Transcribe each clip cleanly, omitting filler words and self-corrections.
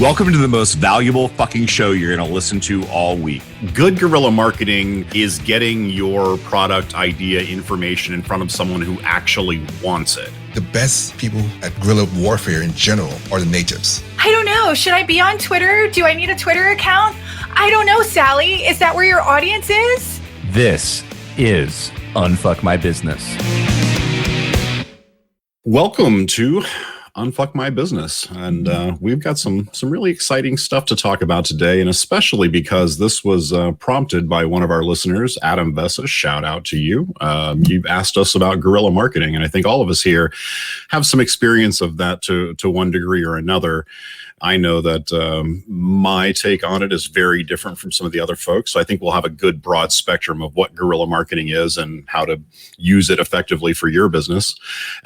Welcome to the most valuable fucking show you're going to listen to all week. Good guerrilla marketing is getting your product idea information in front of someone who actually wants it. The best people at guerrilla warfare in general are the natives. I don't know. Should I be on Twitter? Do I need a Twitter account? I don't know, Sally. Is that where your audience is? This is Unfuck My Business. Welcome to Unfuck My Business. And we've got some really exciting stuff to talk about today, and especially because this was prompted by one of our listeners, Adam Vessa. Shout out to you. You've asked us about guerrilla marketing, and I think all of us here have some experience of that to one degree or another. I know that my take on it is very different from some of the other folks. So I think we'll have a good broad spectrum of what guerrilla marketing is and how to use it effectively for your business.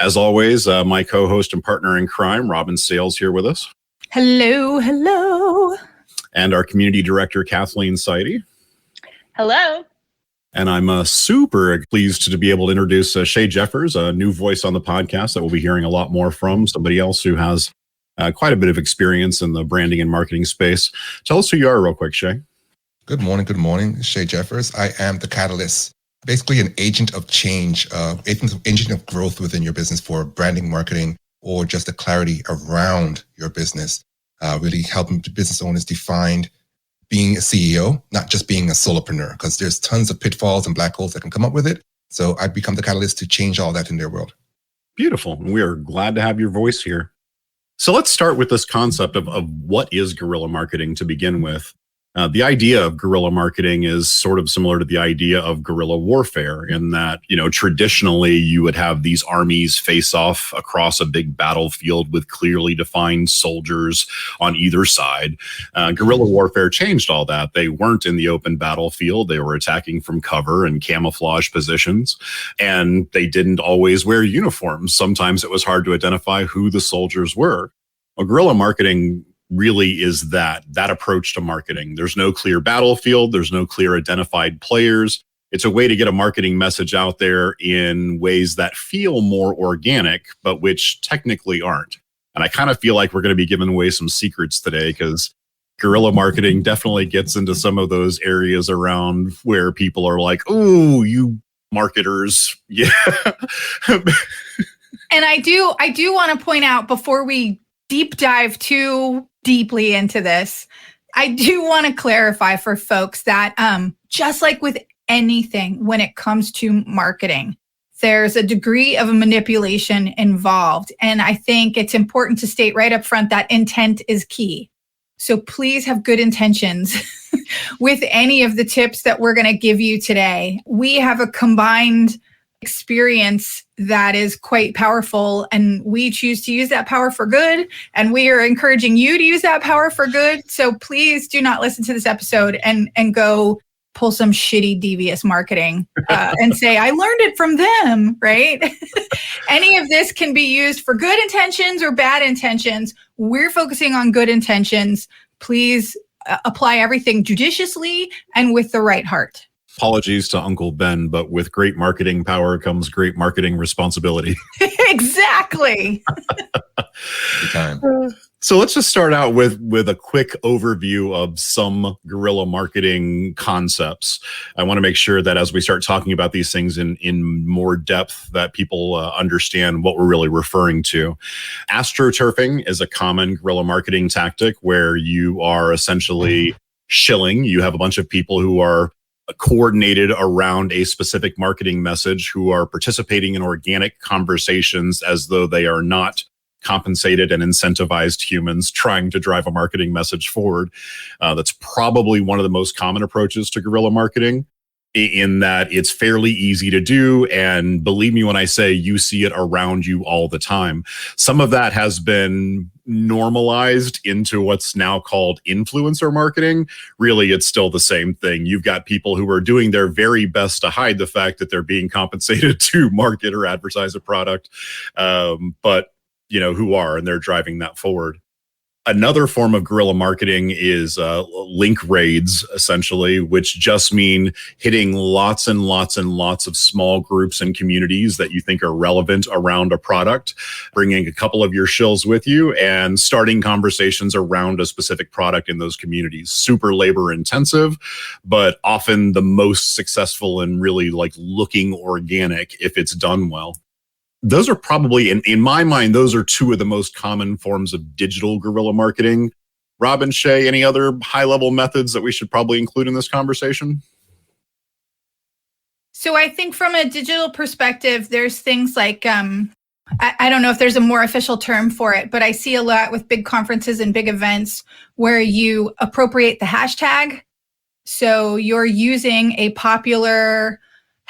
As always, my co-host and partner in crime, Robyn Sayles, here with us. Hello, hello. And our community director, Kathleen Seide. Hello. And I'm super pleased to be able to introduce Shea Jeffers, a new voice on the podcast that we'll be hearing a lot more from, somebody else who has quite a bit of experience in the branding and marketing space. Tell us who you are real quick, Shea. Good morning. Shea Jeffers. I am the catalyst, basically an agent of change, agent of growth within your business for branding, marketing, or just the clarity around your business. Really helping business owners define being a CEO, not just being a solopreneur, because there's tons of pitfalls and black holes that can come up with it. So I become the catalyst to change all that in their world. Beautiful. We are glad to have your voice here. So let's start with this concept of what is guerrilla marketing to begin with. The idea of guerrilla marketing is sort of similar to the idea of guerrilla warfare in that, traditionally you would have these armies face off across a big battlefield with clearly defined soldiers on either side. Guerrilla warfare changed all that. They weren't in the open battlefield. They were attacking from cover and camouflage positions, and they didn't always wear uniforms. Sometimes it was hard to identify who the soldiers were. Well, guerrilla marketing really is that approach to marketing. There's no clear battlefield. There's no clear identified players. It's a way to get a marketing message out there in ways that feel more organic, but which technically aren't. And I kind of feel like we're going to be giving away some secrets today because guerrilla marketing definitely gets into some of those areas around where people are like, "Oh, you marketers." Yeah. And I do want to point out before we deep dive too deeply into this, I do want to clarify for folks that just like with anything when it comes to marketing, there's a degree of manipulation involved. And I think it's important to state right up front that intent is key. So please have good intentions with any of the tips that we're going to give you today. We have a combined experience that is quite powerful, and we choose to use that power for good, and we are encouraging you to use that power for good. So please do not listen to this episode and go pull some shitty devious marketing and say I learned it from them, right? Any of this can be used for good intentions or bad intentions. We're focusing on good intentions. Please apply everything judiciously and with the right heart. Apologies to Uncle Ben, but with great marketing power comes great marketing responsibility. Exactly. Good time. So let's just start out with a quick overview of some guerrilla marketing concepts. I want to make sure that as we start talking about these things in more depth, that people understand what we're really referring to. AstroTurfing is a common guerrilla marketing tactic where you are essentially shilling. You have a bunch of people who are coordinated around a specific marketing message who are participating in organic conversations as though they are not compensated and incentivized humans trying to drive a marketing message forward. That's probably one of the most common approaches to guerrilla marketing, in that it's fairly easy to do. And believe me when I say you see it around you all the time. Some of that has been normalized into what's now called influencer marketing. Really, it's still the same thing. You've got people who are doing their very best to hide the fact that they're being compensated to market or advertise a product, but who are, and they're driving that forward. Another form of guerrilla marketing is link raids, essentially, which just mean hitting lots and lots and lots of small groups and communities that you think are relevant around a product, bringing a couple of your shills with you and starting conversations around a specific product in those communities. Super labor intensive, but often the most successful and really like looking organic if it's done well. Those are probably, in my mind, those are two of the most common forms of digital guerrilla marketing. Robyn, Shea, any other high-level methods that we should probably include in this conversation? So I think from a digital perspective, there's things like, I don't know if there's a more official term for it, but I see a lot with big conferences and big events where you appropriate the hashtag. So you're using a popular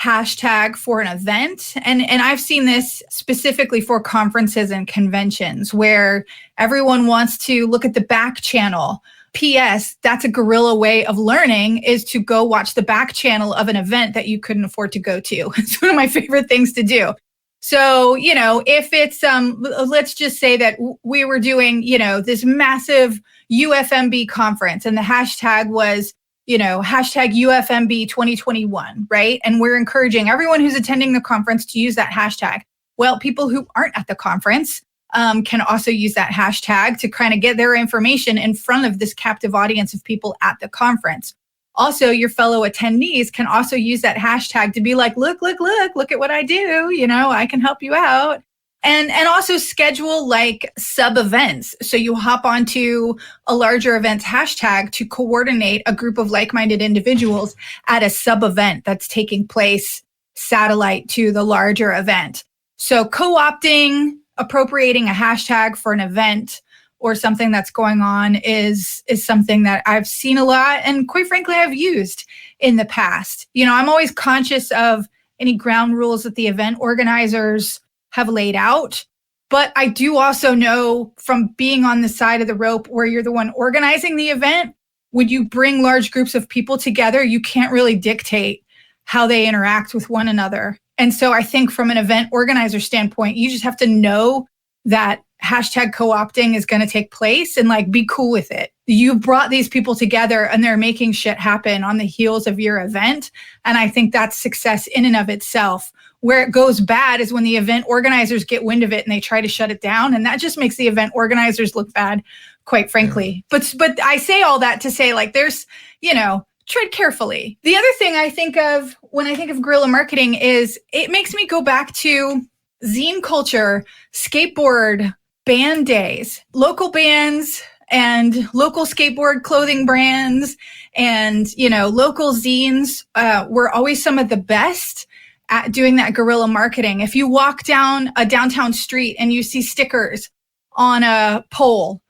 hashtag for an event. And I've seen this specifically for conferences and conventions where everyone wants to look at the back channel. P.S. That's a guerrilla way of learning, is to go watch the back channel of an event that you couldn't afford to go to. It's one of my favorite things to do. So, if it's, let's just say that we were doing, this massive UFMB conference and the hashtag was, hashtag UFMB 2021, right? And we're encouraging everyone who's attending the conference to use that hashtag. Well, people who aren't at the conference can also use that hashtag to kind of get their information in front of this captive audience of people at the conference. Also, your fellow attendees can also use that hashtag to be like, look at what I do. I can help you out. And also schedule like sub events. So you hop onto a larger event's hashtag to coordinate a group of like-minded individuals at a sub event that's taking place satellite to the larger event. So co-opting, appropriating a hashtag for an event or something that's going on is something that I've seen a lot and quite frankly, I've used in the past. I'm always conscious of any ground rules that the event organizers have laid out. But I do also know from being on the side of the rope where you're the one organizing the event, when you bring large groups of people together, you can't really dictate how they interact with one another. And so I think from an event organizer standpoint, you just have to know that hashtag co-opting is going to take place and like be cool with it. You brought these people together and they're making shit happen on the heels of your event. And I think that's success in and of itself. Where it goes bad is when the event organizers get wind of it and they try to shut it down. And that just makes the event organizers look bad, quite frankly. Yeah. But I say all that to say like there's, tread carefully. The other thing I think of when I think of guerrilla marketing is it makes me go back to zine culture, skateboard, band days, local bands and local skateboard clothing brands and, local zines were always some of the best at doing that guerrilla marketing. If you walk down a downtown street and you see stickers on a pole,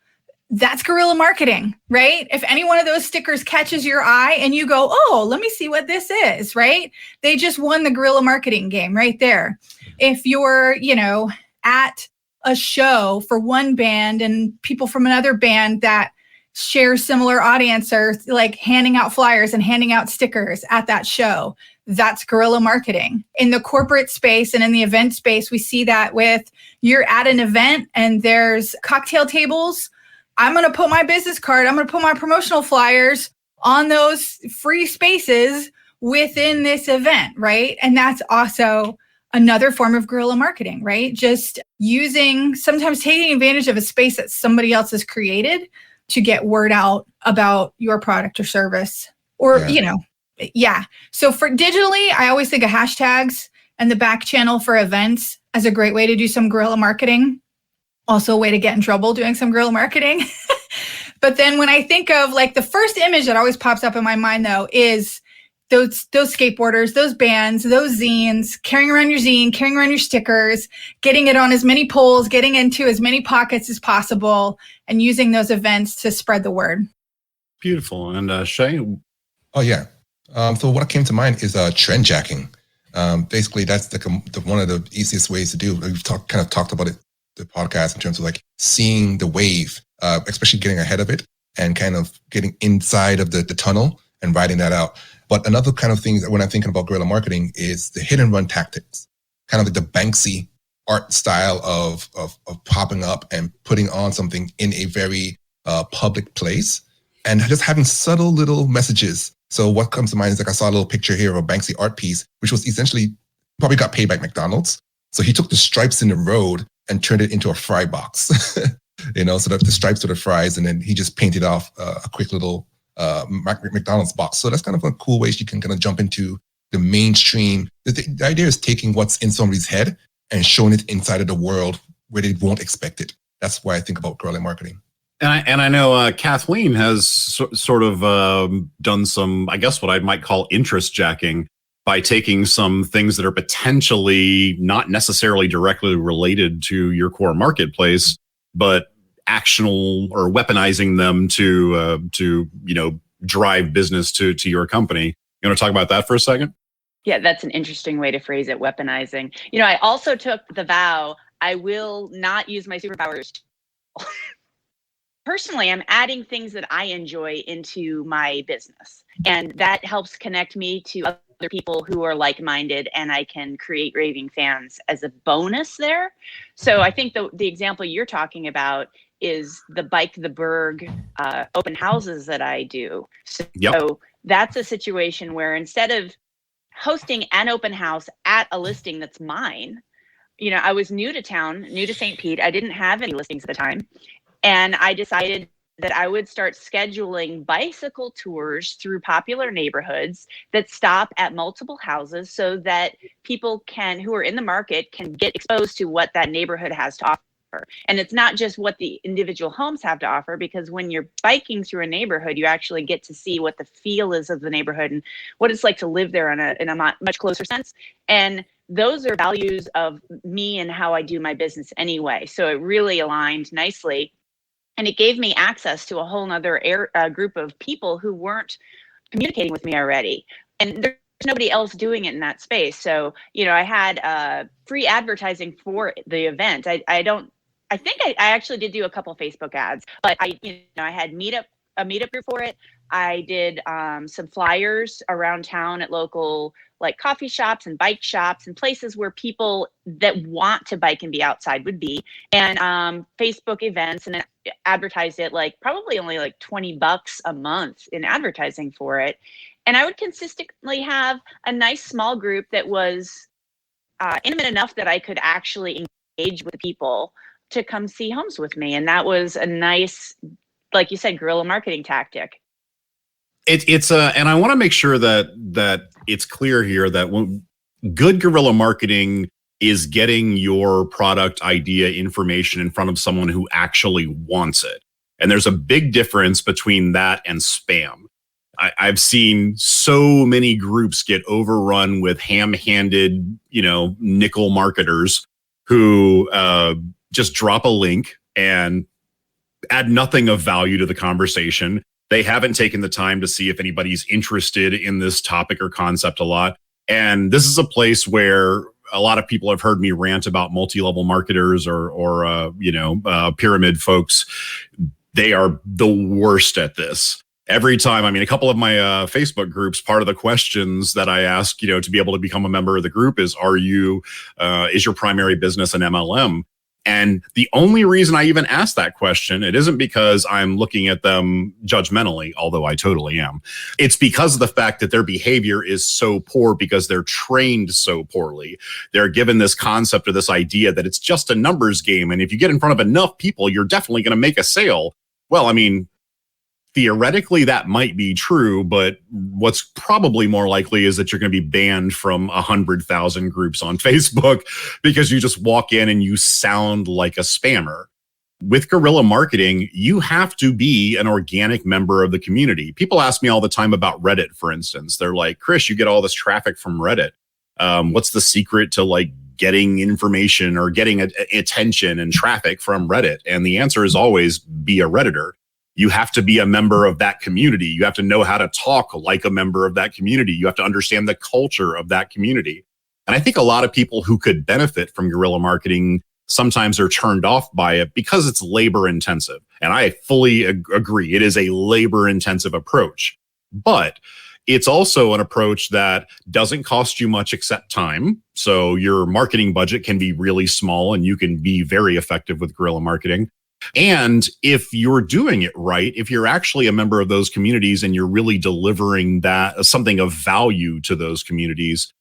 that's guerrilla marketing, right? If any one of those stickers catches your eye and you go, oh, let me see what this is, right? They just won the guerrilla marketing game right there. If you're, at a show for one band and people from another band that share similar audience are like handing out flyers and handing out stickers at that show, that's guerrilla marketing. In the corporate space and in the event space, we see that with you're at an event and there's cocktail tables. I'm going to put my business card, I'm going to put my promotional flyers on those free spaces within this event, right? And that's also another form of guerrilla marketing, right? Just sometimes taking advantage of a space that somebody else has created to get word out about your product or service or, Yeah. So for digitally, I always think of hashtags and the back channel for events as a great way to do some guerrilla marketing. Also a way to get in trouble doing some guerrilla marketing. But then when I think of like the first image that always pops up in my mind though is those skateboarders, those bands, those zines, carrying around your zine, carrying around your stickers, getting it on as many poles, getting into as many pockets as possible, and using those events to spread the word. Beautiful. And Shea? Oh, yeah. So what came to mind is trend jacking. Basically, that's the one of the easiest ways to do. We've talked about it, the podcast, in terms of like seeing the wave, especially getting ahead of it and kind of getting inside of the tunnel and riding that out. But another kind of thing that when I'm thinking about guerrilla marketing is the hit and run tactics, kind of like the Banksy art style of popping up and putting on something in a very public place, and just having subtle little messages. So what comes to mind is like I saw a little picture here of a Banksy art piece, which was essentially probably got paid by McDonald's. So he took the stripes in the road and turned it into a fry box, so that the stripes are the fries, and then he just painted off a quick little McDonald's box. So that's kind of a cool way you can kind of jump into the mainstream. The idea is taking what's in somebody's head and showing it inside of the world where they won't expect it. That's why I think about guerrilla marketing. And I know Kathleen has sort of done some, I guess what I might call interest jacking by taking some things that are potentially not necessarily directly related to your core marketplace, but actionable or weaponizing them to drive business to your company. You want to talk about that for a second? Yeah, that's an interesting way to phrase it, weaponizing. I also took the vow, I will not use my superpowers. Personally, I'm adding things that I enjoy into my business, and that helps connect me to other people who are like-minded, and I can create raving fans as a bonus there. So I think the example you're talking about is the Bike the Berg open houses that I do. So that's a situation where instead of hosting an open house at a listing that's mine, I was new to town, new to St. Pete. I didn't have any listings at the time. And I decided that I would start scheduling bicycle tours through popular neighborhoods that stop at multiple houses so that people who are in the market can get exposed to what that neighborhood has to offer. And it's not just what the individual homes have to offer, because when you're biking through a neighborhood, you actually get to see what the feel is of the neighborhood and what it's like to live there in a much closer sense. And those are values of me and how I do my business anyway. So it really aligned nicely. And it gave me access to a whole nother group of people who weren't communicating with me already. And there's nobody else doing it in that space. So, I had free advertising for the event. I think I actually did do a couple Facebook ads, but I had a meetup group for it. I did some flyers around town at local coffee shops and bike shops and places where people that want to bike and be outside would be, and Facebook events, and then advertised it probably only $20 a month in advertising for it. And I would consistently have a nice small group that was intimate enough that I could actually engage with the people to come see homes with me. And that was a nice, like you said, guerrilla marketing tactic. It's and I want to make sure that it's clear here that when good guerrilla marketing is getting your product idea information in front of someone who actually wants it. And there's a big difference between that and spam. I've seen so many groups get overrun with ham-handed, nickel marketers who just drop a link and add nothing of value to the conversation. They haven't taken the time to see if anybody's interested in this topic or concept a lot. And this is a place where a lot of people have heard me rant about multi-level marketers or pyramid folks. They are the worst at this. Every time, a couple of my Facebook groups, part of the questions that I ask, to be able to become a member of the group is your primary business an MLM? And the only reason I even ask that question, it isn't because I'm looking at them judgmentally, although I totally am. It's because of the fact that their behavior is so poor because they're trained so poorly. They're given this concept or this idea that it's just a numbers game. And if you get in front of enough people, you're definitely going to make a sale. Well, theoretically, that might be true, but what's probably more likely is that you're going to be banned from 100,000 groups on Facebook because you just walk in and you sound like a spammer. With guerrilla marketing, you have to be an organic member of the community. People ask me all the time about Reddit, for instance. They're like, Chris, you get all this traffic from Reddit. What's the secret to getting information or getting attention and traffic from Reddit? And the answer is always be a Redditor. You have to be a member of that community. You have to know how to talk like a member of that community. You have to understand the culture of that community. And I think a lot of people who could benefit from guerrilla marketing sometimes are turned off by it because it's labor intensive. And I fully agree. It is a labor intensive approach, but it's also an approach that doesn't cost you much except time. So your marketing budget can be really small and you can be very effective with guerrilla marketing. And if you're doing it right, if you're actually a member of those communities and you're really delivering that something of value to those communities,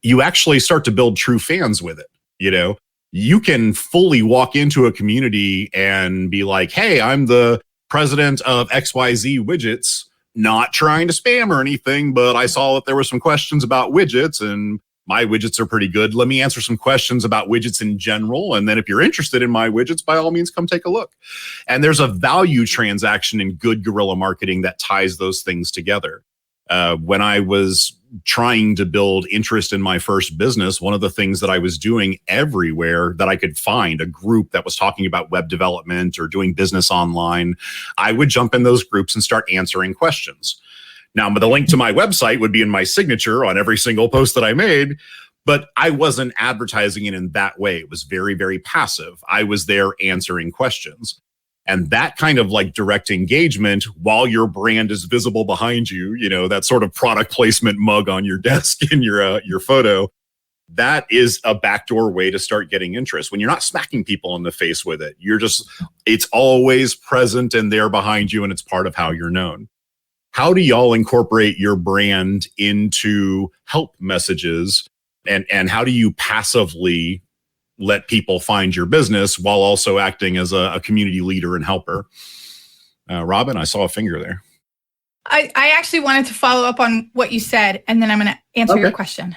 you actually start to build true fans with it. You know, you can fully walk into a community and be like, hey, I'm the president of XYZ widgets, not trying to spam or anything, but I saw that there were some questions about widgets and my widgets are pretty good. Let me answer some questions about widgets in general. And then if you're interested in my widgets, by all means, come take a look. And there's a value transaction in good guerrilla marketing that ties those things together. When I was trying to build interest in my first business, one of the things that I was doing everywhere that I could find a group that was talking about web development or doing business online, I would jump in those groups and start answering questions. Now, the link to my website would be in my signature on every single post that I made, but I wasn't advertising it in that way. It was very, very passive. I was there answering questions. And that kind of like direct engagement while your brand is visible behind you, you know, that sort of product placement mug on your desk in your photo, that is a backdoor way to start getting interest. When you're not smacking people in the face with it, it's always present and there behind you, and it's part of how you're known. How do y'all incorporate your brand into help messages? And how do you passively let people find your business while also acting as a community leader and helper? Robyn, I saw a finger there. I actually wanted to follow up on what you said, and then I'm going to answer your question.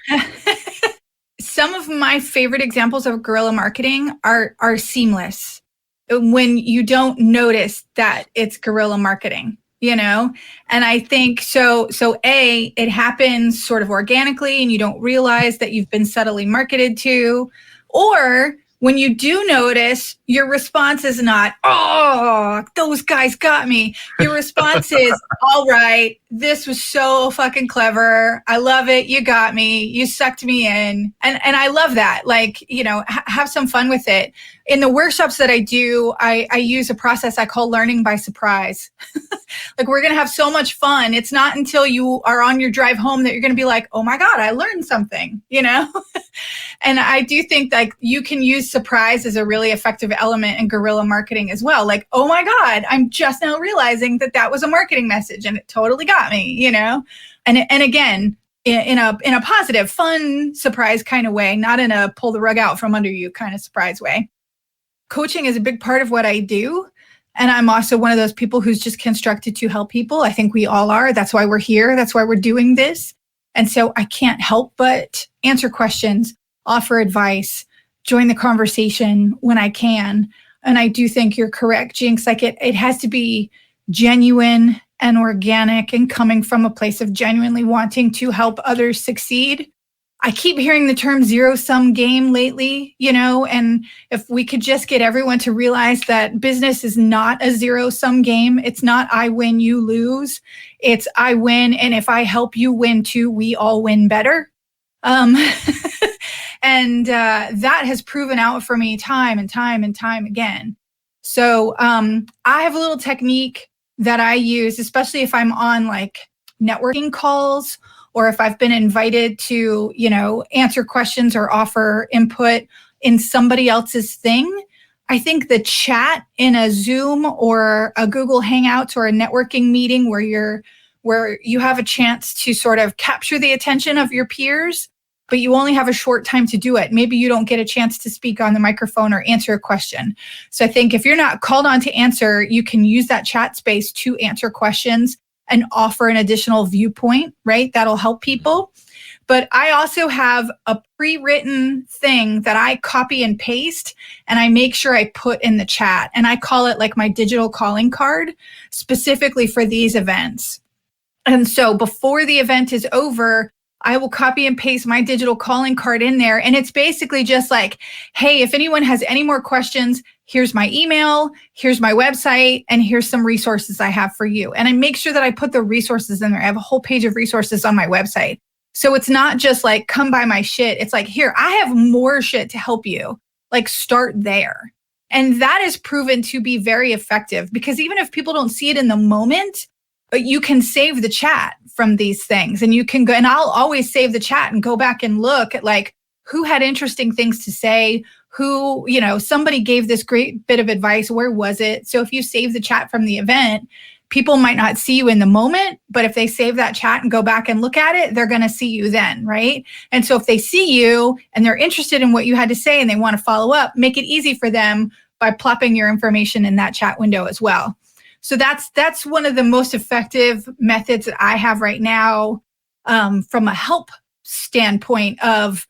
Some of my favorite examples of guerrilla marketing are seamless when you don't notice that it's guerrilla marketing. You know, and I think so it happens sort of organically and you don't realize that you've been subtly marketed to, or when you do notice, your response is not, oh, those guys got me. Your response is, all right, this was so fucking clever. I love it. You got me. You sucked me in. And I love that. Like, you know, have some fun with it. In the workshops that I do, I use a process I call learning by surprise. Like, we're going to have so much fun. It's not until you are on your drive home that you're going to be like, oh my God, I learned something, you know? And I do think like you can use surprise as a really effective element in guerrilla marketing as well. Like, oh my God, I'm just now realizing that was a marketing message and it totally got me, you know? And again, in a positive, fun surprise kind of way, not in a pull the rug out from under you kind of surprise way. Coaching is a big part of what I do. And I'm also one of those people who's just constructed to help people. I think we all are. That's why we're here. That's why we're doing this. And so I can't help but answer questions, offer advice, join the conversation when I can. And I do think you're correct, Jinx. Like it has to be genuine and organic and coming from a place of genuinely wanting to help others succeed. I keep hearing the term zero-sum game lately, you know, and if we could just get everyone to realize that business is not a zero-sum game. It's not I win, you lose. It's I win, and if I help you win too, we all win better. And that has proven out for me time and time and time again. So I have a little technique that I use, especially if I'm on like networking calls or if I've been invited to, you know, answer questions or offer input in somebody else's thing. I think the chat in a Zoom or a Google Hangouts or a networking meeting where you have a chance to sort of capture the attention of your peers, but you only have a short time to do it. Maybe you don't get a chance to speak on the microphone or answer a question. So I think if you're not called on to answer, you can use that chat space to answer questions and offer an additional viewpoint, right? That'll help people. But I also have a pre-written thing that I copy and paste and I make sure I put in the chat. And I call it like my digital calling card specifically for these events. And so before the event is over, I will copy and paste my digital calling card in there. And it's basically just like, hey, if anyone has any more questions, here's my email, here's my website, and here's some resources I have for you. And I make sure that I put the resources in there. I have a whole page of resources on my website. So it's not just like, come buy my shit. It's like, here, I have more shit to help you. Like, start there. And that is proven to be very effective because even if people don't see it in the moment, you can save the chat from these things and you can go, and I'll always save the chat and go back and look at like who had interesting things to say, who, somebody gave this great bit of advice. Where was it? So if you save the chat from the event, people might not see you in the moment, but if they save that chat and go back and look at it, they're going to see you then, right? And so if they see you and they're interested in what you had to say and they want to follow up, make it easy for them by plopping your information in that chat window as well. So that's one of the most effective methods that I have right now, from a help standpoint of,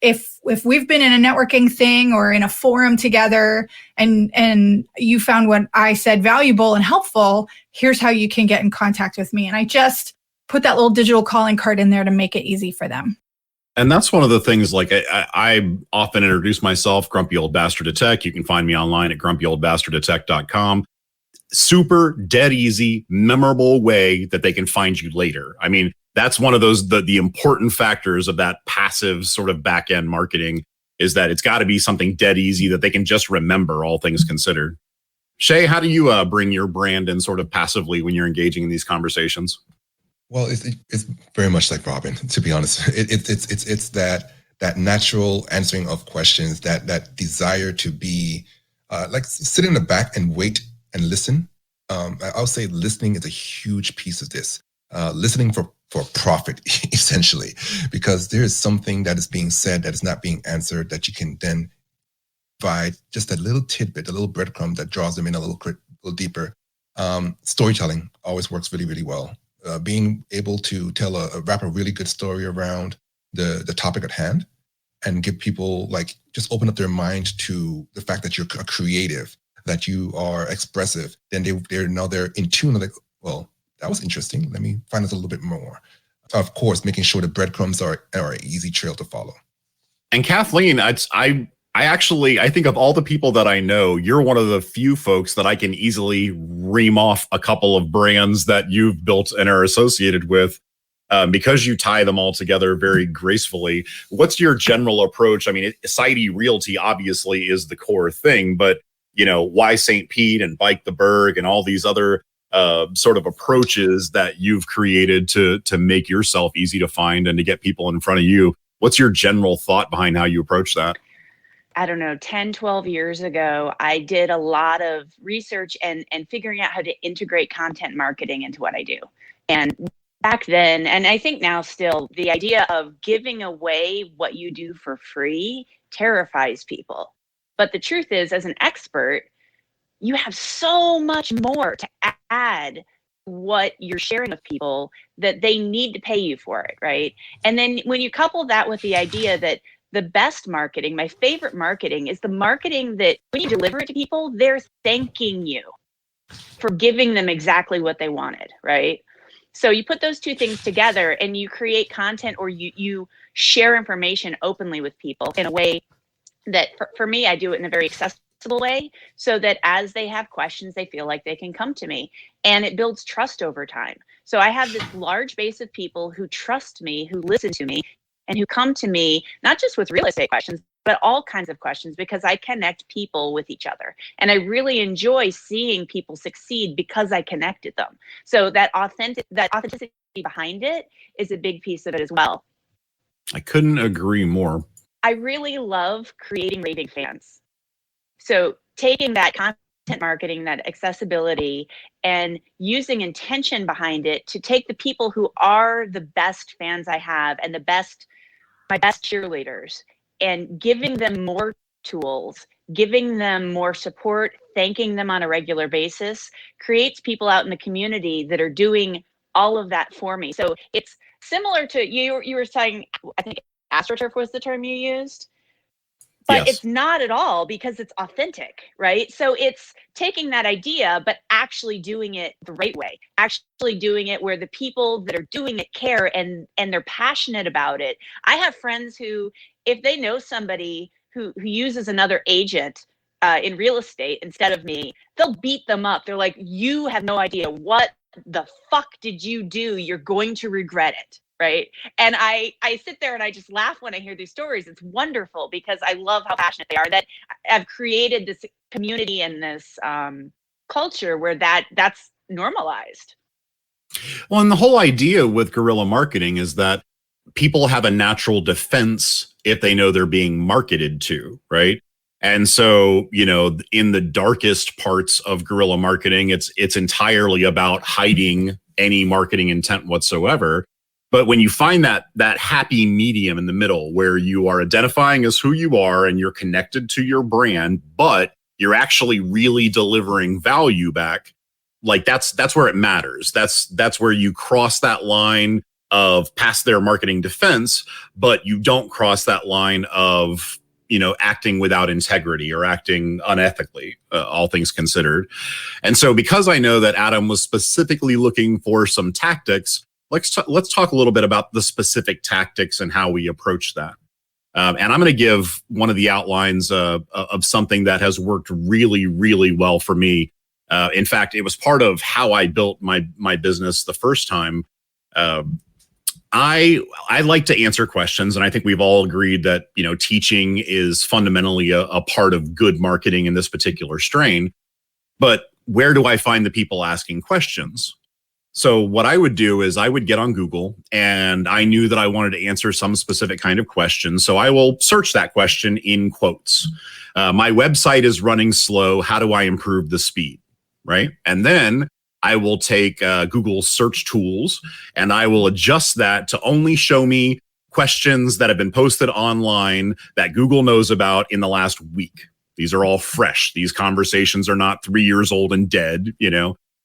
if we've been in a networking thing or in a forum together and you found what I said valuable and helpful, here's how you can get in contact with me. And I just put that little digital calling card in there to make it easy for them. And that's one of the things, like I often introduce myself, Grumpy Old Bastard of Tech. You can find me online at grumpyoldbastardofTech.com. Super dead easy, memorable way that they can find you later. I mean, that's one of those, the important factors of that passive sort of back end marketing is that it's got to be something dead easy that they can just remember, all things considered. Shea, how do you bring your brand in sort of passively when you're engaging in these conversations? Well, it's very much like Robyn, to be honest. It's that natural answering of questions, that desire to be like sit in the back and wait and listen. I'll say listening is a huge piece of this. Listening for profit, essentially, because there is something that is being said that is not being answered that you can then provide just a little tidbit, a little breadcrumb that draws them in a little deeper. Storytelling always works really, really well. Being able to wrap a really good story around the topic at hand and give people, like, just open up their mind to the fact that you're a creative, that you are expressive, then they're in tune, like, well, that was interesting. Let me find out a little bit more. Of course, making sure the breadcrumbs are an easy trail to follow. And Kathleen, I think of all the people that I know, you're one of the few folks that I can easily ream off a couple of brands that you've built and are associated with, because you tie them all together very gracefully. What's your general approach? I mean, Seide Realty obviously is the core thing, but why St. Pete and Bike the Berg and all these other sort of approaches that you've created to make yourself easy to find and to get people in front of you. What's your general thought behind how you approach that? I don't know, 10, 12 years ago, I did a lot of research and figuring out how to integrate content marketing into what I do. And back then, and I think now still, the idea of giving away what you do for free terrifies people. But the truth is, as an expert, you have so much more to add what you're sharing with people that they need to pay you for it, right? And then when you couple that with the idea that the best marketing, my favorite marketing, is the marketing that when you deliver it to people, they're thanking you for giving them exactly what they wanted, right? So you put those two things together and you create content, or you share information openly with people in a way that, for me, I do it in a very accessible way, so that as they have questions, they feel like they can come to me, and it builds trust over time. So I have this large base of people who trust me, who listen to me, and who come to me, not just with real estate questions, but all kinds of questions, because I connect people with each other. And I really enjoy seeing people succeed because I connected them. So that authenticity behind it is a big piece of it as well. I couldn't agree more. I really love creating raving fans. So taking that content marketing, that accessibility, and using intention behind it to take the people who are the best fans I have and my best cheerleaders, and giving them more tools, giving them more support, thanking them on a regular basis, creates people out in the community that are doing all of that for me. So it's similar to you were saying, I think AstroTurf was the term you used. But yes. It's not at all, because it's authentic, right? So it's taking that idea, but actually doing it the right way, actually doing it where the people that are doing it care and they're passionate about it. I have friends who, if they know somebody who uses another agent in real estate instead of me, they'll beat them up. They're like, you have no idea. What the fuck did you do? You're going to regret it. Right. And I sit there and I just laugh when I hear these stories. It's wonderful, because I love how passionate they are, that I've created this community and this culture where that's normalized. Well, and the whole idea with guerrilla marketing is that people have a natural defense if they know they're being marketed to, right? And so, in the darkest parts of guerrilla marketing, it's entirely about hiding any marketing intent whatsoever. But when you find that happy medium in the middle where you are identifying as who you are and you're connected to your brand, but you're actually really delivering value back, like that's where it matters. That's where you cross that line of past their marketing defense, but you don't cross that line of acting without integrity or acting unethically, all things considered. And so because I know that Adam was specifically looking for some tactics, let's talk a little bit about the specific tactics and how we approach that. And I'm going to give one of the outlines of something that has worked really, really well for me. In fact, it was part of how I built my business the first time. I like to answer questions, and I think we've all agreed that teaching is fundamentally a part of good marketing in this particular strain. But where do I find the people asking questions? So what I would do is I would get on Google, and I knew that I wanted to answer some specific kind of question. So I will search that question in quotes. My website is running slow. How do I improve the speed? Right. And then I will take Google search tools and I will adjust that to only show me questions that have been posted online that Google knows about in the last week. These are all fresh. These conversations are not 3 years old and dead,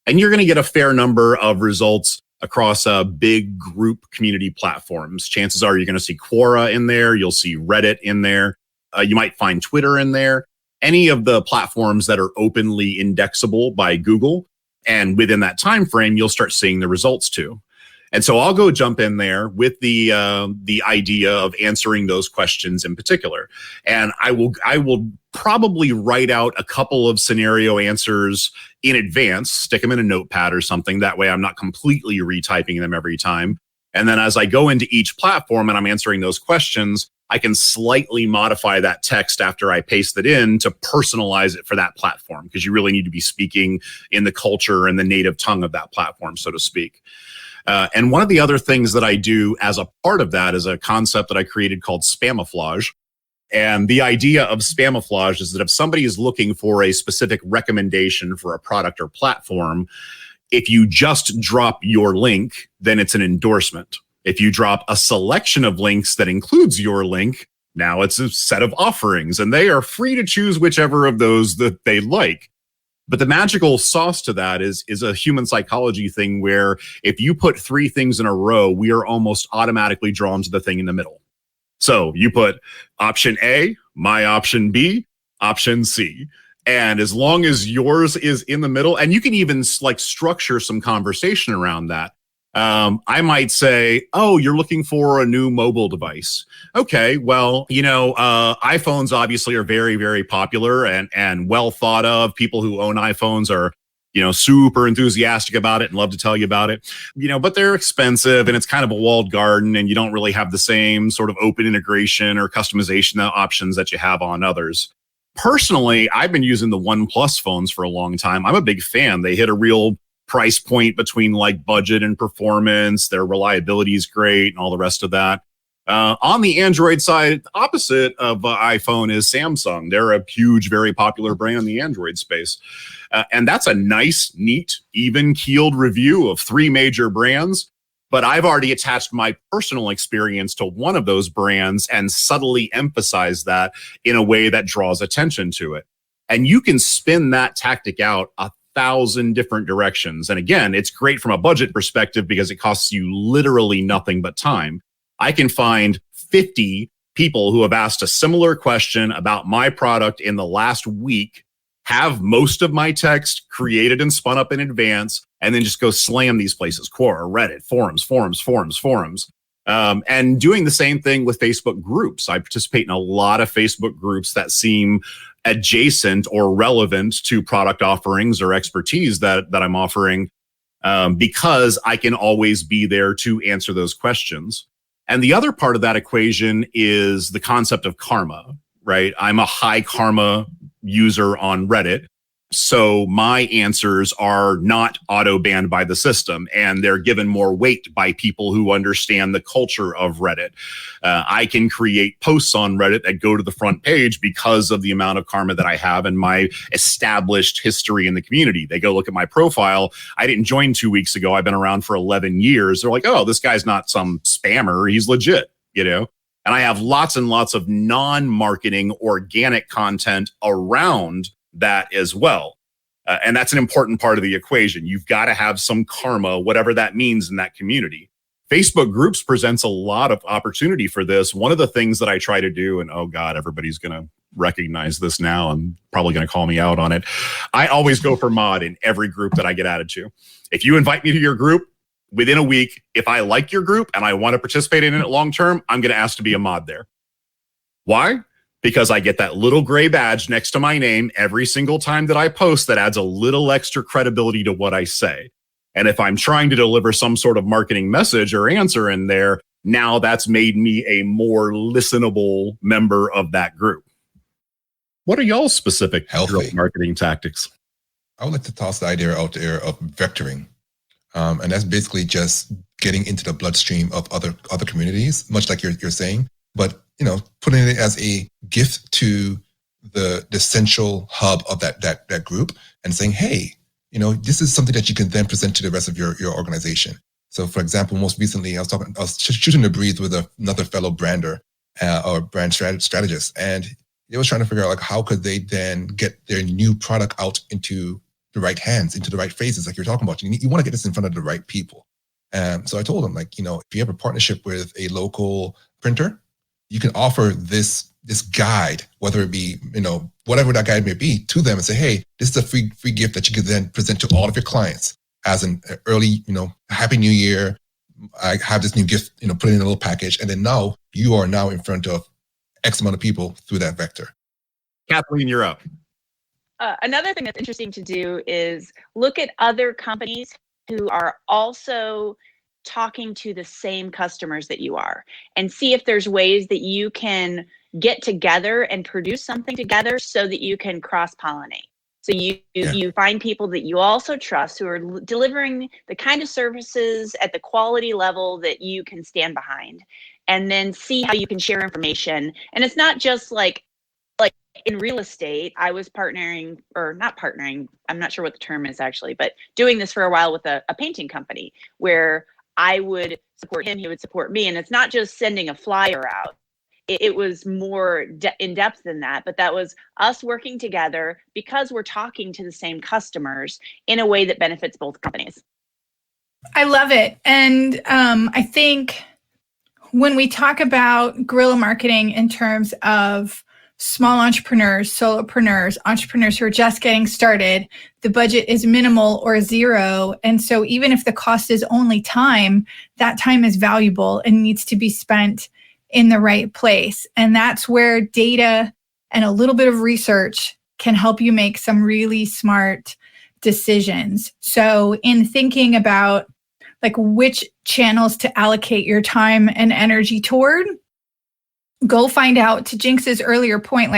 and you're going to get a fair number of results across big group community platforms. Chances are you're going to see Quora in there. You'll see Reddit in there. You might find Twitter in there. Any of the platforms that are openly indexable by Google. And within that time frame, you'll start seeing the results too. And so I'll go jump in there with the idea of answering those questions in particular. And I will probably write out a couple of scenario answers in advance, stick them in a notepad or something. That way I'm not completely retyping them every time. And then as I go into each platform and I'm answering those questions, I can slightly modify that text after I paste it in to personalize it for that platform, because you really need to be speaking in the culture and the native tongue of that platform, so to speak. And one of the other things that I do as a part of that is a concept that I created called spamiflage. And the idea of spamiflage is that if somebody is looking for a specific recommendation for a product or platform, if you just drop your link, then it's an endorsement. If you drop a selection of links that includes your link, now it's a set of offerings, and they are free to choose whichever of those that they like. But the magical sauce to that is a human psychology thing where if you put 3 things in a row, we are almost automatically drawn to the thing in the middle. So you put option A, my option B, option C. And as long as yours is in the middle, and you can even structure some conversation around that. I might say, oh, you're looking for a new mobile device. Okay, well, iPhones obviously are very, very popular and well thought of. People who own iPhones are, super enthusiastic about it and love to tell you about it, but they're expensive and it's kind of a walled garden and you don't really have the same sort of open integration or customization options that you have on others. Personally, I've been using the OnePlus phones for a long time. I'm a big fan. They hit a real price point between budget and performance. Their reliability is great and all the rest of that. On the Android side, opposite of iPhone is Samsung. They're a huge, very popular brand in the Android space. And that's a nice, neat, even-keeled review of 3 major brands. But I've already attached my personal experience to one of those brands and subtly emphasized that in a way that draws attention to it. And you can spin that tactic out 1,000 different directions. And again, it's great from a budget perspective because it costs you literally nothing but time. I can find 50 people who have asked a similar question about my product in the last week, have most of my text created and spun up in advance, and then just go slam these places: Quora, Reddit, forums. And doing the same thing with Facebook groups. I participate in a lot of Facebook groups that seem adjacent or relevant to product offerings or expertise that I'm offering, because I can always be there to answer those questions. And the other part of that equation is the concept of karma, right? I'm a high karma user on Reddit. So my answers are not auto banned by the system, and they're given more weight by people who understand the culture of Reddit. I can create posts on Reddit that go to the front page because of the amount of karma that I have and my established history in the community. They go look at my profile. I didn't join 2 weeks ago. I've been around for 11 years. They're like, oh, this guy's not some spammer. He's legit, you know? And I have lots and lots of non-marketing organic content around that as well. And that's an important part of the equation. You've got to have some karma, whatever that means in that community. Facebook groups presents a lot of opportunity for this. One of the things that I try to do, and oh God, everybody's going to recognize this now and probably going to call me out on it. I always go for mod in every group that I get added to. If you invite me to your group, within a week, if I like your group and I want to participate in it long term, I'm going to ask to be a mod there. Why? Because I get that little gray badge next to my name every single time that I post that adds a little extra credibility to what I say. And if I'm trying to deliver some sort of marketing message or answer in there, now that's made me a more listenable member of that group. What are y'all's specific Healthy marketing tactics? I would like to toss the idea out there of vectoring. And that's basically just getting into the bloodstream of other communities, much like you're saying, but putting it as a gift to the central hub of that group and saying, hey, this is something that you can then present to the rest of your organization. So, for example, most recently, I was shooting the breeze with another fellow brander or brand strategist, and they was trying to figure out how could they then get their new product out into the right hands, into the right faces, like you're talking about. You want to get this in front of the right people. So I told them, if you have a partnership with a local printer, you can offer this guide, whether it be, whatever that guide may be, to them and say, hey, this is a free gift that you can then present to all of your clients as an early, Happy New Year. I have this new gift, put it in a little package. And then now you are now in front of X amount of people through that vector. Kathleen, you're up. Another thing that's interesting to do is look at other companies who are also talking to the same customers that you are and see if there's ways that you can get together and produce something together so that you can cross-pollinate. So you find people that you also trust who are delivering the kind of services at the quality level that you can stand behind, and then see how you can share information. And it's not just like in real estate, I was partnering, or not partnering, I'm not sure what the term is actually, but doing this for a while with a painting company where I would support him, he would support me. And it's not just sending a flyer out. It was more in depth than that, but that was us working together because we're talking to the same customers in a way that benefits both companies. I love it. And I think when we talk about guerrilla marketing in terms of small entrepreneurs, solopreneurs, entrepreneurs who are just getting started, the budget is minimal or zero. And so even if the cost is only time, that time is valuable and needs to be spent in the right place. And that's where data and a little bit of research can help you make some really smart decisions. So in thinking about which channels to allocate your time and energy toward, go find out, to Jinx's earlier point,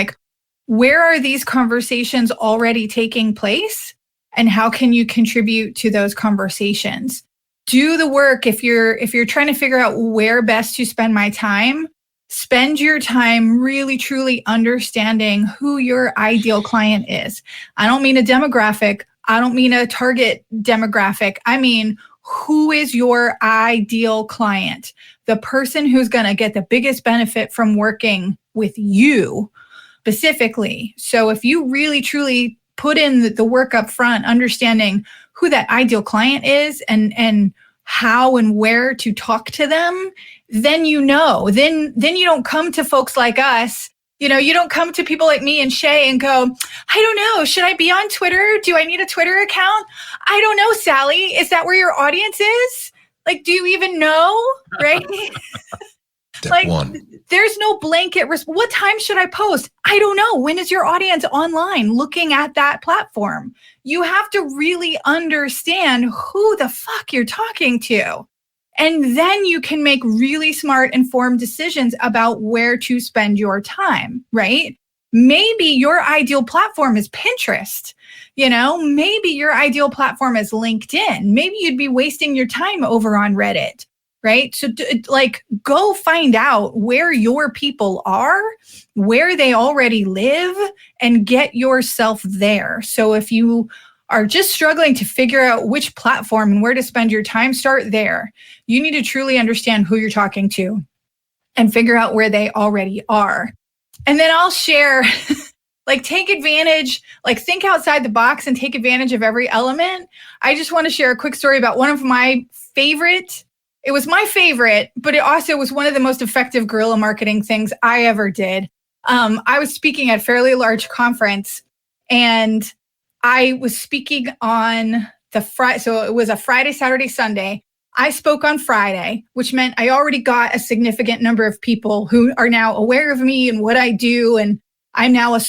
where are these conversations already taking place and how can you contribute to those conversations? Do the work. If you're trying to figure out where best to spend my time, spend your time really, truly understanding who your ideal client is. I don't mean a demographic. I don't mean a target demographic. I mean, who is your ideal client? The person who's going to get the biggest benefit from working with you specifically. So if you really, truly put in the work up front, understanding who that ideal client is and how and where to talk to them, then you don't come to folks like us. You don't come to people like me and Shea and go, I don't know, should I be on Twitter? Do I need a Twitter account? I don't know, Sally. Is that where your audience is? Do you even know? Right? There's no blanket response. What time should I post? I don't know. When is your audience online looking at that platform? You have to really understand who the fuck you're talking to. And then you can make really smart, informed decisions about where to spend your time, right? Maybe your ideal platform is Pinterest. Maybe your ideal platform is LinkedIn. Maybe you'd be wasting your time over on Reddit, right? So go find out where your people are, where they already live, and get yourself there. So if you are just struggling to figure out which platform and where to spend your time, start there. You need to truly understand who you're talking to and figure out where they already are. And then I'll share, take advantage, think outside the box and take advantage of every element. I just want to share a quick story about one of my favorite. It was my favorite, but it also was one of the most effective guerrilla marketing things I ever did. I was speaking at a fairly large conference, and I was speaking on the Friday. So it was a Friday, Saturday, Sunday. I spoke on Friday, which meant I already got a significant number of people who are now aware of me and what I do. And I'm now a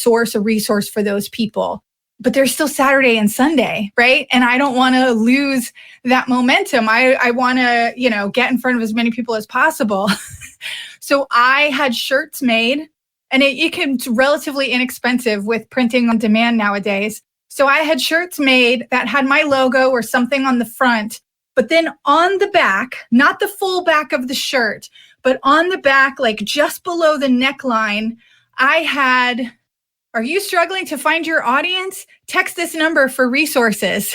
resource for those people. But there's still Saturday and Sunday, right? And I don't want to lose that momentum. I want to, get in front of as many people as possible. So I had shirts made, and it can be relatively inexpensive with printing on demand nowadays. So I had shirts made that had my logo or something on the front. But then on the back, not the full back of the shirt, but on the back, just below the neckline, I had, "Are you struggling to find your audience? Text this number for resources."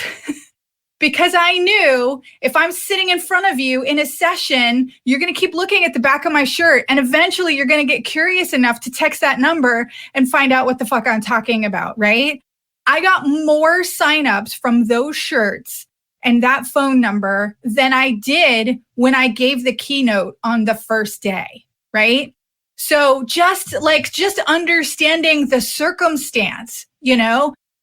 Because I knew if I'm sitting in front of you in a session, you're going to keep looking at the back of my shirt. And eventually you're going to get curious enough to text that number and find out what the fuck I'm talking about, right? I got more signups from those shirts and that phone number than I did when I gave the keynote on the first day, right? So just understanding the circumstance,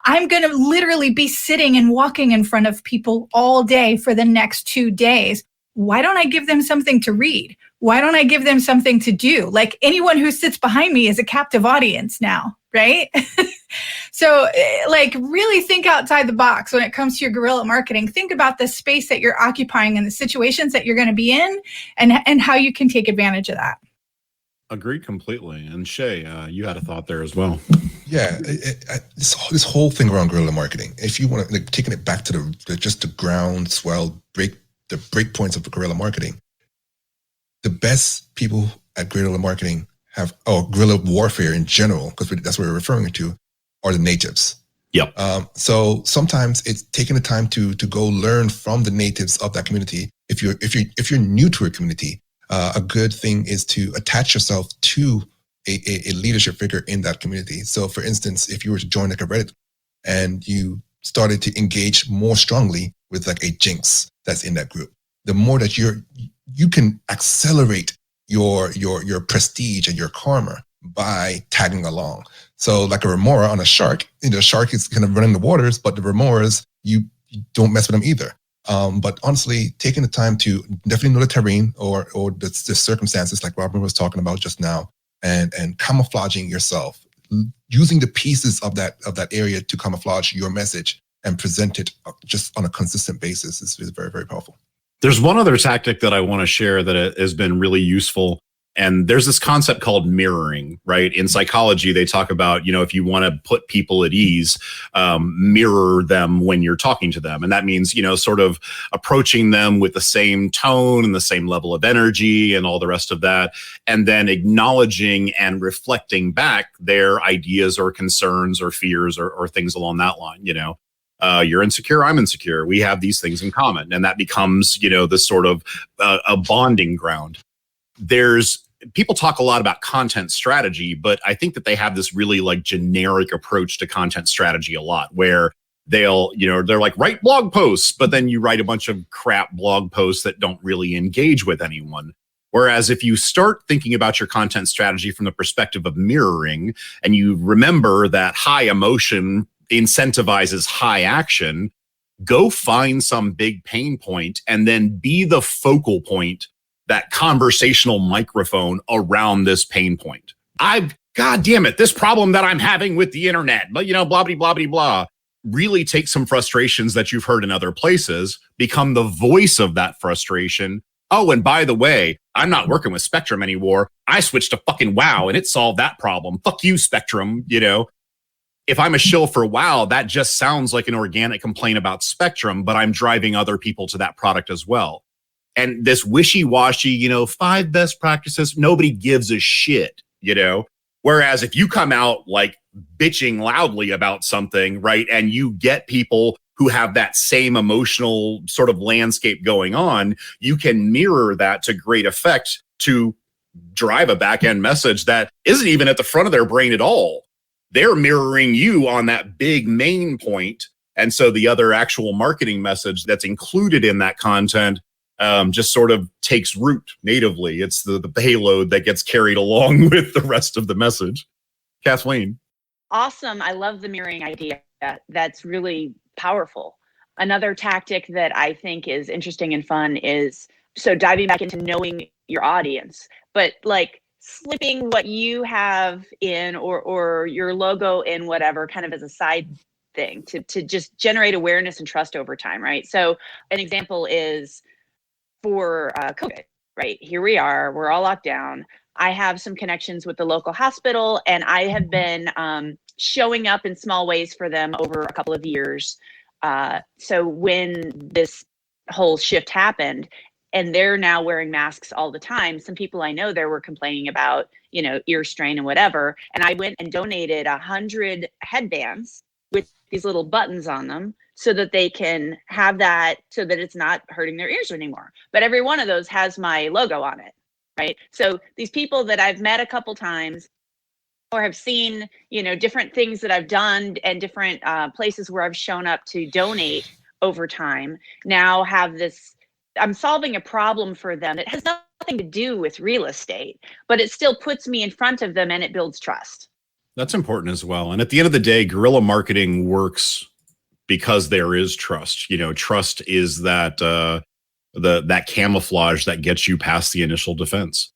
I'm going to literally be sitting and walking in front of people all day for the next 2 days. Why don't I give them something to read? Why don't I give them something to do? Anyone who sits behind me is a captive audience now, right? So really think outside the box when it comes to your guerrilla marketing. Think about the space that you're occupying and the situations that you're going to be in, and how you can take advantage of that. Agreed completely. And Shea, you had a thought there as well. Yeah, this whole thing around guerrilla marketing, if you want to, taking it back to the groundswell, the break points of guerrilla marketing, the best people at guerrilla marketing guerrilla warfare in general, because that's what we're referring to, are the natives. Yep. So sometimes it's taking the time to go learn from the natives of that community. If you're new to a community, a good thing is to attach yourself to a leadership figure in that community. So for instance, if you were to join a Reddit and you started to engage more strongly with a Jinx that's in that group, the more that you can accelerate your prestige and your karma by tagging along. So like a remora on a shark, the shark is kind of running the waters, but the remoras, you don't mess with them either. But honestly, taking the time to definitely know the terrain or the circumstances like Robyn was talking about just now, and camouflaging yourself, using the pieces of that area to camouflage your message and present it just on a consistent basis is very, very powerful. There's one other tactic that I want to share that has been really useful. And there's this concept called mirroring, right? In psychology, they talk about, if you want to put people at ease, mirror them when you're talking to them. And that means, sort of approaching them with the same tone and the same level of energy and all the rest of that. And then acknowledging and reflecting back their ideas or concerns or fears or things along that line, you're insecure, I'm insecure. We have these things in common. And that becomes, this sort of a bonding ground. People talk a lot about content strategy, but I think that they have this really generic approach to content strategy a lot, where they're write blog posts, but then you write a bunch of crap blog posts that don't really engage with anyone. Whereas if you start thinking about your content strategy from the perspective of mirroring, and you remember that high emotion incentivizes high action, go find some big pain point and then be the focal point, that conversational microphone around this pain point. God damn it, this problem that I'm having with the internet, but blah, blah, blah, blah, blah. Really take some frustrations that you've heard in other places, become the voice of that frustration. Oh, and by the way, I'm not working with Spectrum anymore. I switched to fucking WoW and it solved that problem. Fuck you, Spectrum. You know, if I'm a shill for WoW, that just sounds like an organic complaint about Spectrum, but I'm driving other people to that product as well. And this wishy-washy, you know, 5 best practices, nobody gives a shit, you know? Whereas if you come out like bitching loudly about something, right, and you get people who have that same emotional sort of landscape going on, you can mirror that to great effect to drive a back-end message that isn't even at the front of their brain at all. They're mirroring you on that big main point. And so the other actual marketing message that's included in that content just sort of takes root natively. It's the payload that gets carried along with the rest of the message. Kathleen. Awesome. I love the mirroring idea. That's really powerful. Another tactic that I think is interesting and fun is, so diving back into knowing your audience, but like slipping what you have in or your logo in, whatever, kind of as a side thing to just generate awareness and trust over time, right? So an example is for COVID, right? Here we are, we're all locked down. I have some connections with the local hospital, and I have been showing up in small ways for them over a couple of years. So when this whole shift happened, and they're now wearing masks all the time, some people I know there were complaining about, you know, ear strain and whatever. And I went and donated 100 headbands with these little buttons on them so that they can have that, so that it's not hurting their ears anymore. But every one of those has my logo on it, right? So these people that I've met a couple times or have seen, you know, different things that I've done and different places where I've shown up to donate over time now have this, I'm solving a problem for them that has nothing to do with real estate, but it still puts me in front of them and it builds trust. That's important as well. And at the end of the day, guerrilla marketing works because there is trust. You know, trust is that that camouflage that gets you past the initial defense.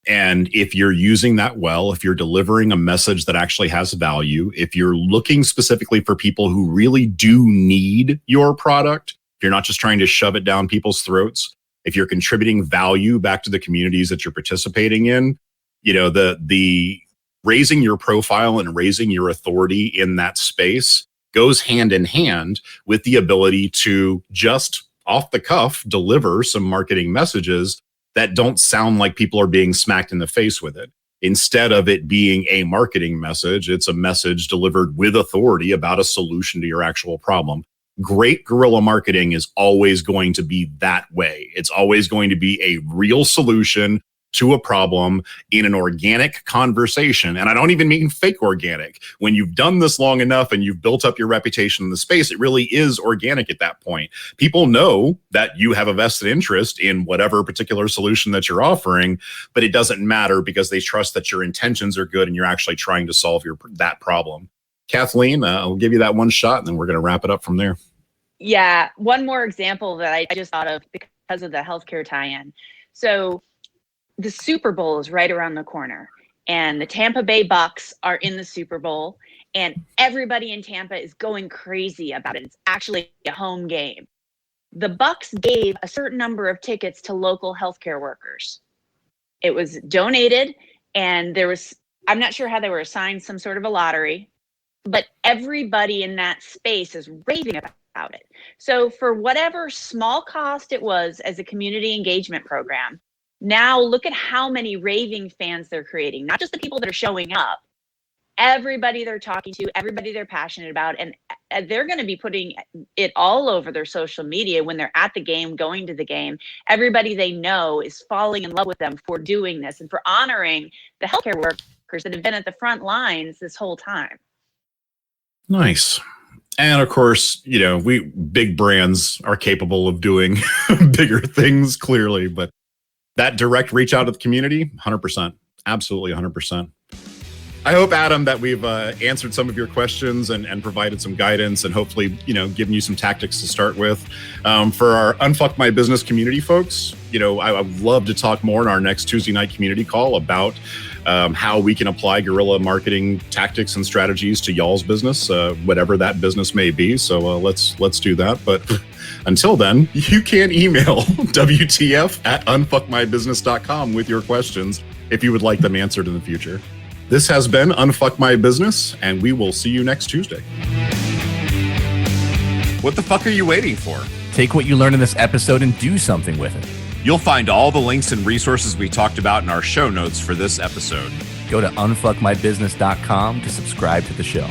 And if you're using that well, if you're delivering a message that actually has value, if you're looking specifically for people who really do need your product, if you're not just trying to shove it down people's throats, if you're contributing value back to the communities that you're participating in, you know, the raising your profile and raising your authority in that space goes hand in hand with the ability to just off the cuff deliver some marketing messages that don't sound like people are being smacked in the face with it. Instead of it being a marketing message, it's a message delivered with authority about a solution to your actual problem. Great guerrilla marketing is always going to be that way. It's always going to be a real solution to a problem in an organic conversation. And I don't even mean fake organic. When you've done this long enough and you've built up your reputation in the space, it really is organic at that point. People know that you have a vested interest in whatever particular solution that you're offering, but it doesn't matter because they trust that your intentions are good and you're actually trying to solve that problem. Kathleen, I'll give you that one shot and then we're going to wrap it up from there. Yeah, one more example that I just thought of because of the healthcare tie-in. So the Super Bowl is right around the corner and the Tampa Bay Bucks are in the Super Bowl and everybody in Tampa is going crazy about it. It's actually a home game. The Bucks gave a certain number of tickets to local healthcare workers. It was donated and there was, I'm not sure how they were assigned some sort of a lottery, but everybody in that space is raving about it. So for whatever small cost it was as a community engagement program, now look at how many raving fans they're creating, not just the people that are showing up, everybody they're talking to, everybody they're passionate about, and they're going to be putting it all over their social media when they're at the game, going to the game. Everybody they know is falling in love with them for doing this and for honoring the healthcare workers that have been at the front lines this whole time. Nice. And of course, you know, big brands are capable of doing bigger things, clearly, but that direct reach out to the community, 100%. Absolutely 100%. I hope, Adam, that we've answered some of your questions and provided some guidance and hopefully, given you some tactics to start with. For our Unfuck My Business community folks, I would love to talk more in our next Tuesday night community call about how we can apply guerrilla marketing tactics and strategies to y'all's business, whatever that business may be. So let's do that. But until then, you can email WTF@unfuckmybusiness.com with your questions if you would like them answered in the future. This has been Unfuck My Business, and we will see you next Tuesday. What the fuck are you waiting for? Take what you learned in this episode and do something with it. You'll find all the links and resources we talked about in our show notes for this episode. Go to unfuckmybusiness.com to subscribe to the show.